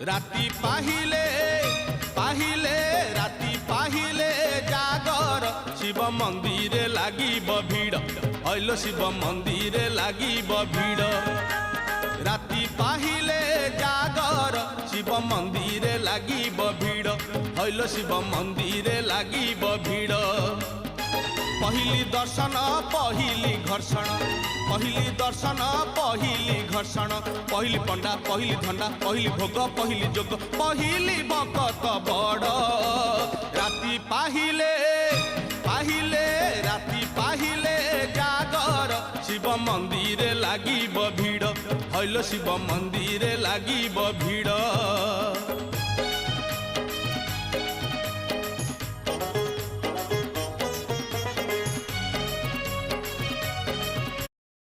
राति पाहिले पाहिले राति पाहिले जागर शिव मंदिर लागिब भीड़ हइलो शिव मंदिर लागिब भीड़ राति पाहिले जागर शिव मंदिर लागिब भीड़ हइलो शिव मंदिर लागिब भीड़ पहिली दर्शन पहिली घर्षण पहिली दर्शन पहिली घर्षण पहिली पंडा पहिली धंडा पहिली भोग पहिली जोग पहिली भक्त बड़ राति पाहिले पाहिले राति पाहिले जागर शिव मंदिर लागिब भीड़ हइलो शिव मंदिर लागिब भीड़।